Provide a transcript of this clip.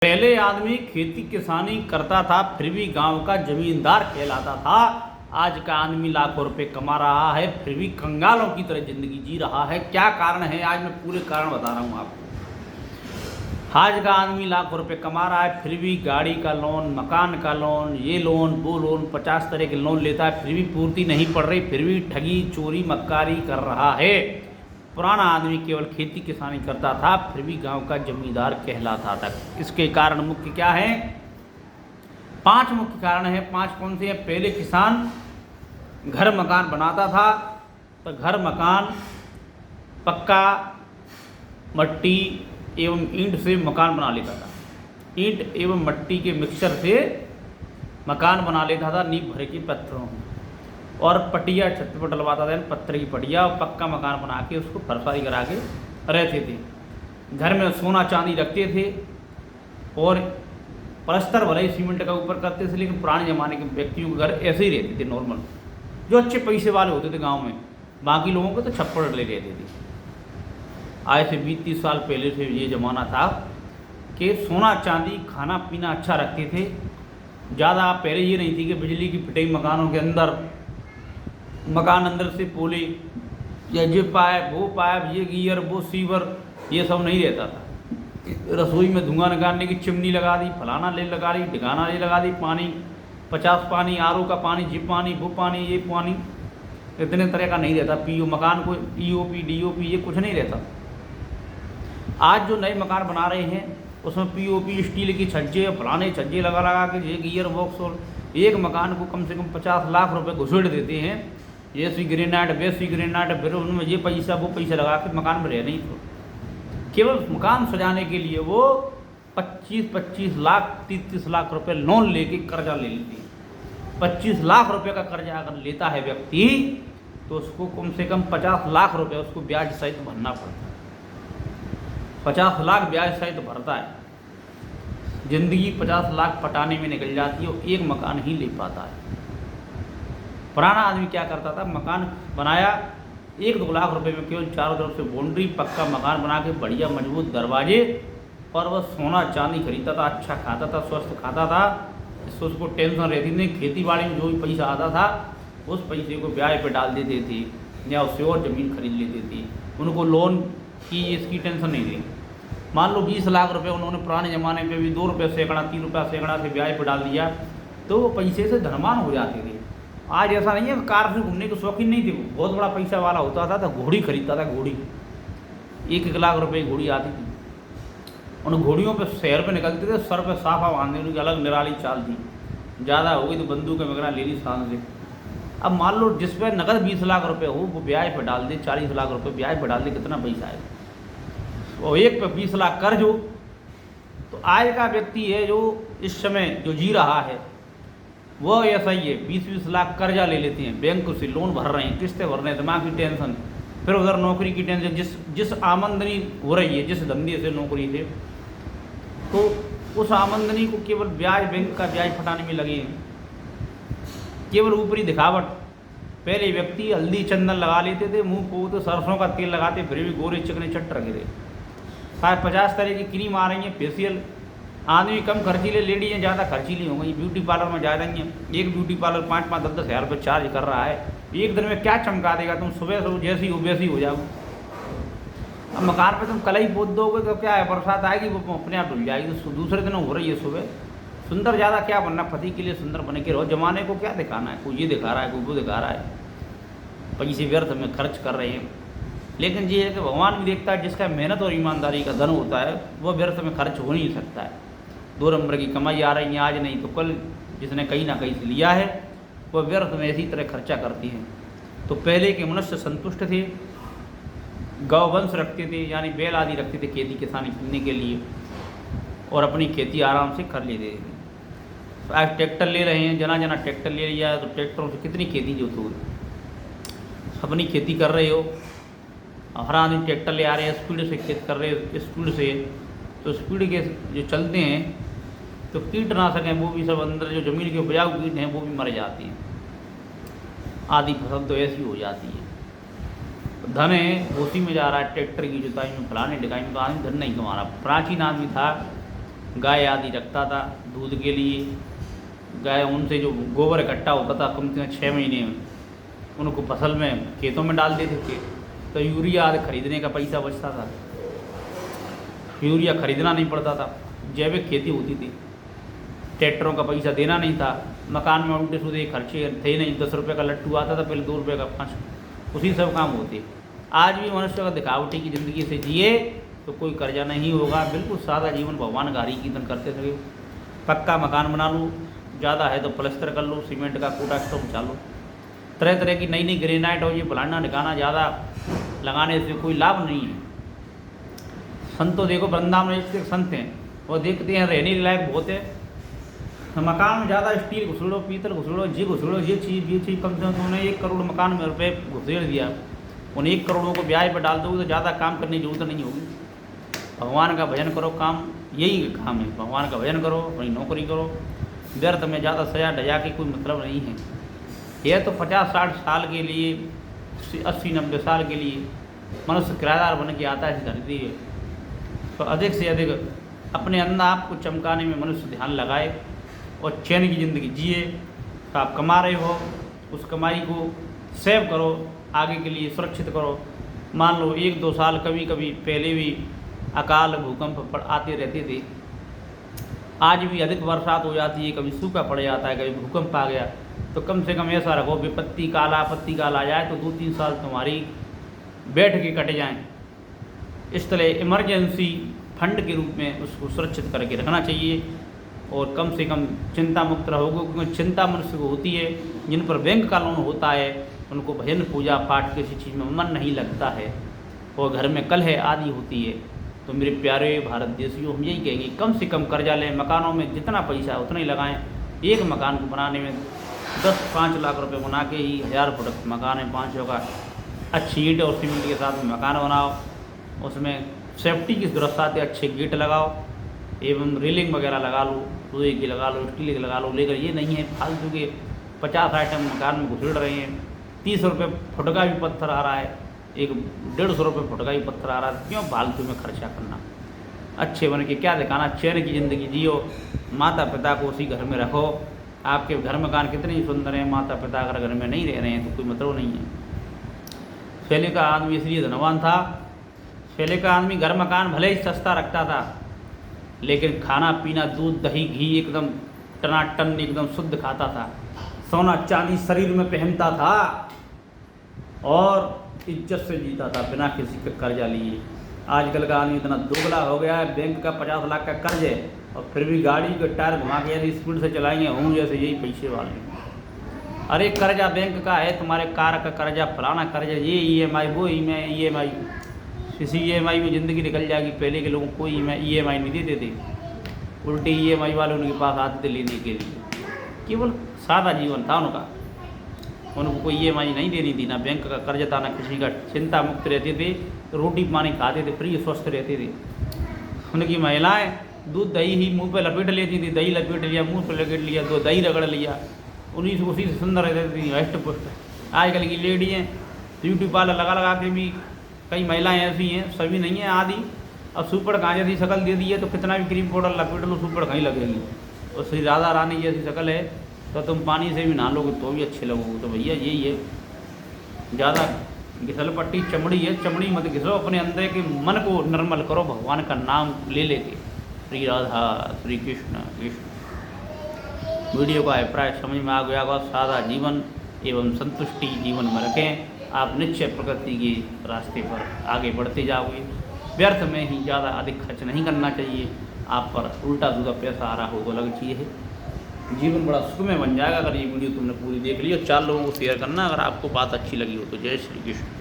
पहले आदमी खेती किसानी करता था फिर भी गांव का जमींदार कहलाता था। आज का आदमी लाखों रुपए कमा रहा है फिर भी कंगालों की तरह जिंदगी जी रहा है। क्या कारण है? आज मैं पूरे कारण बता रहा हूँ आपको। आज का आदमी लाखों रुपए कमा रहा है फिर भी गाड़ी का लोन, मकान का लोन, ये लोन वो लोन, 50 तरह के लोन लेता है फिर भी पूर्ति नहीं पड़ रही, फिर भी ठगी चोरी मक्कारी कर रहा है। पुराना आदमी केवल खेती किसानी करता था फिर भी गांव का जमींदार कहलाता था। इसके कारण मुख्य क्या है? 5 मुख्य कारण हैं। 5 कौन से हैं? पहले किसान घर मकान बनाता था तो घर मकान पक्का मट्टी एवं ईंट से मकान बना लेता था। ईंट एवं मट्टी के मिक्सचर से मकान बना लेता था नींव भर के पत्थरों में, और पटिया छत पर डलवाता था, पत्थर की पटिया, और पक्का मकान बना के उसको फरसारी करा के रहते थे। घर में सोना चांदी रखते थे और पलस्तर भले ही सीमेंट का ऊपर करते थे, लेकिन पुराने ज़माने के व्यक्तियों के घर ऐसे ही रहते थे नॉर्मल, जो अच्छे पैसे वाले होते थे गांव में। बाकी लोगों को तो छप्पड़ ले रहते थे। आज से 20-30 साल पहले से ये ज़माना था कि सोना चांदी खाना पीना अच्छा रखते थे। ज़्यादा पहले ये नहीं थी कि बिजली की फिटिंग मकानों के अंदर, मकान अंदर से पोले या ये पाइप वो पाइप, ये गियर वो सीवर, ये सब नहीं रहता था। रसोई में धुआं निकालने की चिमनी लगा दी, फलाना ले लगा दी, ढिकाना ले लगा दी, पानी 50 पानी, आरओ का पानी, जी पानी, वो पानी, ये पानी, इतने तरह का नहीं रहता। पीओ मकान को पीओपी डीओपी ये कुछ नहीं रहता। आज जो नए मकान बना रहे हैं उसमें पीओपी स्टील की छज्जे, फलाने छज्जे लगा लगा के ये गियर बॉक्स, और एक मकान को कम से कम 50 लाख रुपए घुसेड़ देते हैं। ये सी ग्रेनाइट वैसी ग्रेनाइट, फिर उनमें ये पैसा वो पैसा लगा के मकान में रह नहीं, तो केवल मकान सजाने के लिए वो 25-25 लाख 30-30 लाख रुपए लोन लेके कर्जा ले लेते हैं। 25 लाख रुपए का कर्जा अगर लेता है व्यक्ति तो उसको कम से कम 50 लाख रुपए उसको ब्याज सहित भरना पड़ता है। 50 लाख ब्याज सहित भरता है। जिंदगी 50 लाख पटाने में निकल जाती है और एक मकान ही ले पाता है। पुराना आदमी क्या करता था? मकान बनाया 1-2 लाख रुपए में, केवल चारों तरफ से बाउंड्री, पक्का मकान बना के बढ़िया मजबूत दरवाजे, और वह सोना चांदी खरीदता था, अच्छा खाता था, स्वस्थ खाता था। इससे उसको टेंशन रहती नहीं। खेती बाड़ी में जो भी पैसा आता था उस पैसे को ब्याज पे डाल देते थे या उससे और ज़मीन खरीद लेते थे। उनको लोन की इसकी टेंशन नहीं थी। मान लो 20 लाख रुपये उन्होंने पुराने ज़माने में भी 2 रुपये सैकड़ा 3 रुपया सैकड़ा से ब्याज पर डाल दिया तो वो पैसे से धनवान हो जाते थे। आज ऐसा नहीं है। कार से घूमने के शौकीन नहीं थे, बहुत बड़ा पैसा वाला होता था तो घोड़ी खरीदता था। घोड़ी 1-1 लाख रुपए की घोड़ी आती थी। उन घोड़ियों पे शहर पे निकलते थे, सर पे साफा बांधे, उनकी अलग निराली चाल थी। ज़्यादा हो गई तो बंदूक वगैरह ले ली शान से। अब मान लो जिस पे नकद 20 लाख रुपए हो वो ब्याज पर डाल दे, 40 लाख रुपए ब्याज पर डाल दे, कितना पैसा आएगा? और एक पे 20 लाख कर्ज हो। तो आज का व्यक्ति है जो इस समय जो जी रहा है वो ऐसा ही है। 20-20 लाख कर्जा ले लेते हैं, बैंक से लोन भर रहे हैं, किस्तें भर रहे हैं, दिमाग की टेंशन, फिर उधर नौकरी की टेंशन। जिस आमदनी हो रही है, जिस धंधे से नौकरी से, तो उस आमदनी को केवल ब्याज, बैंक का ब्याज फटाने में लगे हैं। केवल ऊपरी दिखावट। पहले व्यक्ति हल्दी चंदन लगा लेते थे, मुंह को तो सरसों का तेल लगाते, फिर भी गोरे चिकने चट रखे थे। 50 तरह की क्रीम आ रही है, फेशियल। आदमी कम खर्चीले, लेडीज़ ज़्यादा खर्चीली हो गई। ब्यूटी पार्लर में जा रही हैं, एक ब्यूटी पार्लर 5-10 हज़ार रुपये चार्ज कर रहा है। एक दिन में क्या चमका देगा? तुम सुबह से जैसी हो वैसी हो जाओ। अब मकान पे तुम कल ही पोत दोगे तो क्या है, बरसात आएगी वो अपने आप धुल जाएगी। तो दूसरे दिन हो रही है सुबह। सुंदर ज़्यादा क्या बनना? पति के लिए सुंदर बने के रहो। जमाने को क्या दिखाना है? कोई ये दिखा रहा है, कोई वो दिखा रहा है, पैसे व्यर्थ में खर्च कर रहे हैं। लेकिन ये है कि भगवान भी देखता है, जिसका मेहनत और ईमानदारी का धन होता है वो व्यर्थ में खर्च हो नहीं सकता है। 2 नंबर की कमाई आ रही है, आज नहीं तो कल, जिसने कहीं ना कहीं से लिया है वह व्यर्थ में इसी तरह खर्चा करती हैं। तो पहले के मनुष्य संतुष्ट थे, गौवंश रखते थे, यानी बैल आदि रखते थे खेती किसानी करने के लिए, और अपनी खेती आराम से कर लेते थे। तो आज ट्रैक्टर ले रहे हैं, जना जना ट्रैक्टर ले लिया, तो ट्रैक्टरों से कितनी खेती जो तो अपनी खेती कर रहे हो। हर आदमी ट्रैक्टर ले आ रहे हैं, स्पीड से खेत कर रहे हैं, स्पीड से। तो स्पीड के जो चलते हैं तो कीटनाशक हैं वो भी सब अंदर, जो ज़मीन के उपजाऊ कीट हैं वो भी मर जाती हैं। आधी फसल तो ऐसी हो जाती है। धन है उसी में जा रहा है, ट्रैक्टर की जुताई में, फलाने ढिकाई में। तो आदमी धन नहीं कमा रहा। प्राचीन आदमी था गाय आदि रखता था दूध के लिए। गाय उनसे जो गोबर इकट्ठा होता था कम से कम 6 महीने में उनको फसल में खेतों में डाल देते थे, तो यूरिया आदि खरीदने का पैसा बचता था, यूरिया खरीदना नहीं पड़ता था, जैविक खेती होती थी, ट्रैक्टरों का पैसा देना नहीं था, मकान में उल्टे सीधे खर्चे थे नहीं, 10 रुपये का लट्टू आता था पहले, 2 रुपये का 5, उसी सब काम होते। आज भी मनुष्य का दिखावटी की ज़िंदगी से जिए तो कोई कर्जा नहीं होगा, बिल्कुल सादा जीवन भगवान गारी कीर्तन करते थे। पक्का मकान बना लो, ज़्यादा है तो प्लस्तर कर लो, सीमेंट का कूटा स्टोव चालो, तरह तरह की नई नई ग्रेनाइट और ये फलाना ढिकाना ज़्यादा लगाने से कोई लाभ नहीं है। संतों देखो, वृंदावन में एक संत हैं, वो देखते हैं रहने लायक बहुत है, मकान में ज़्यादा स्टील घुसड़ो, पीतल घुसड़ो, ये घुसड़ो, ये चीज़ कम से कम उन्हें 1 करोड़ मकान में रुपये घुसेड़ दिया, उन्हें 1 करोड़ को ब्याज पर डाल दोगे तो ज़्यादा काम करने की जरूरत नहीं होगी। भगवान का भजन करो, काम यही काम है, भगवान का भजन करो, अपनी नौकरी करो, व्यर्थ में ज़्यादा सजा डजा के कोई मतलब नहीं है। यह तो 50-60 साल के लिए, 80-90 साल के लिए मनुष्य किराएदार बन के आता है इस धरती है, तो अधिक से अधिक अपने अंदर आपको चमकाने में मनुष्य ध्यान लगाए और चैन की ज़िंदगी जिए। तो आप कमा रहे हो, उस कमाई को सेव करो, आगे के लिए सुरक्षित करो। मान लो 1-2 साल कभी कभी पहले भी अकाल भूकंप आते रहते थे, आज भी अधिक बरसात हो जाती है, कभी सूखा पड़ जाता है, कभी भूकंप आ गया, तो कम से कम ऐसा रखो विपत्ति काल आपत्ति काल आ जाए तो 2-3 साल तुम्हारी बैठ के कट जाएं। इस तरह इमरजेंसी फंड के रूप में उसको सुरक्षित करके रखना चाहिए और कम से कम चिंता मुक्त रहोगे, क्योंकि चिंता मनुष्य को होती है। जिन पर बैंक का लोन होता है उनको भजन पूजा पाठ किसी चीज़ में मन नहीं लगता है और घर में कलह आदि होती है। तो मेरे प्यारे भारत देशियों, हम यही कहेंगे कम से कम कर्जा लें, मकानों में जितना पैसा है उतना ही लगाएं। एक मकान को बनाने में 10-5 लाख रुपए बना के ही 1000 फुट मकान है, 500 का अच्छी ईंट और सीमेंट के साथ में मकान बनाओ, उसमें सेफ्टी की व्यवस्था से अच्छे गेट लगाओ एवं रेलिंग वगैरह लगा लो, लोहे की लगा लो, स्टील की लगा लो। लेकर ये नहीं है फालतू के 50 आइटम मकान में घुसड़ रहे हैं, 30 रुपये फुट का भी पत्थर आ रहा है, 150 रुपये फुट का भी पत्थर आ रहा है, क्यों फालतू में खर्चा करना। अच्छे बन के क्या दिखाना, चैन की ज़िंदगी जियो, माता पिता को उसी घर में रखो। आपके घर मकान कितने ही सुंदर हैं, माता पिता अगर घर में नहीं रह रहे हैं तो कोई मतलब नहीं है। पहले का आदमी इसलिए धनवान था, पहले का आदमी घर मकान भले ही सस्ता रखता था, लेकिन खाना पीना दूध दही घी एकदम टनाटन एकदम शुद्ध खाता था, सोना चांदी शरीर में पहनता था और इज्जत से जीता था बिना किसी का कर्जा लिए। आजकल का आदमी इतना दुबला हो गया है, बैंक का 50 लाख का कर्ज है और फिर भी गाड़ी के टायर घुमा के यदि स्पीड से चलाएंगे हों जैसे यही पैसे वाले। अरे कर्जा बैंक का है, तुम्हारे कार का कर्जा, फलाना कर्जा, ये EMI वो EMI, किसी EMI में ज़िंदगी निकल जाएगी। पहले के लोगों को कोई EMI नहीं देते थे, उल्टे EMI वाले उनके पास आते थे लेने के लिए। केवल सादा जीवन था उनका, उनको कोई EMI नहीं देनी थी, ना बैंक का कर्ज था, ना किसी का, चिंता मुक्त रहते थे, रोटी पानी खाते थे, फ्री स्वस्थ रहते थे। उनकी महिलाएं दूध दही ही मुंह पे लपेट लेती थी, दही लपेट लिया, मुंह पे लपेट लिया, दो दही रगड़ लिया, उसी से सुंदर रहती थी, हष्ट पुष्ट। आजकल की लेडी हैं ब्यूटी पार्लर लगा लगा के भी, कई महिलाएं ऐसी हैं, सभी नहीं हैं, आदि। अब सुपड़ कहाँ जैसी शक्ल दे दी है तो कितना भी क्रीम पाउडर लपेट लो सुपड़ कहीं लगेगी। और श्री राधा रानी जैसी शक्ल है तो तुम पानी से भी नहा लोगे तो भी अच्छे लगोगे। तो भैया यही है, ज़्यादा घिसल पट्टी चमड़ी है, चमड़ी मत घिसो, अपने अंदर के मन को निर्मल करो भगवान का नाम ले लेके। श्री राधा श्री कृष्ण कृष्ण। वीडियो का अभिप्राय समझ में आ गया होगा। सादा जीवन एवं संतुष्टि जीवन में रखें, आप निश्चय प्रगति के रास्ते पर आगे बढ़ते जाओगे। व्यर्थ में ही ज़्यादा अधिक खर्च नहीं करना चाहिए, आप पर उल्टा सीधा पैसा आ रहा हो तो अलग चीज़ है। जीवन बड़ा सुखमय बन जाएगा अगर ये वीडियो तुमने पूरी देख ली। और 4 लोगों को शेयर करना अगर आपको बात अच्छी लगी हो तो। जय श्री कृष्ण।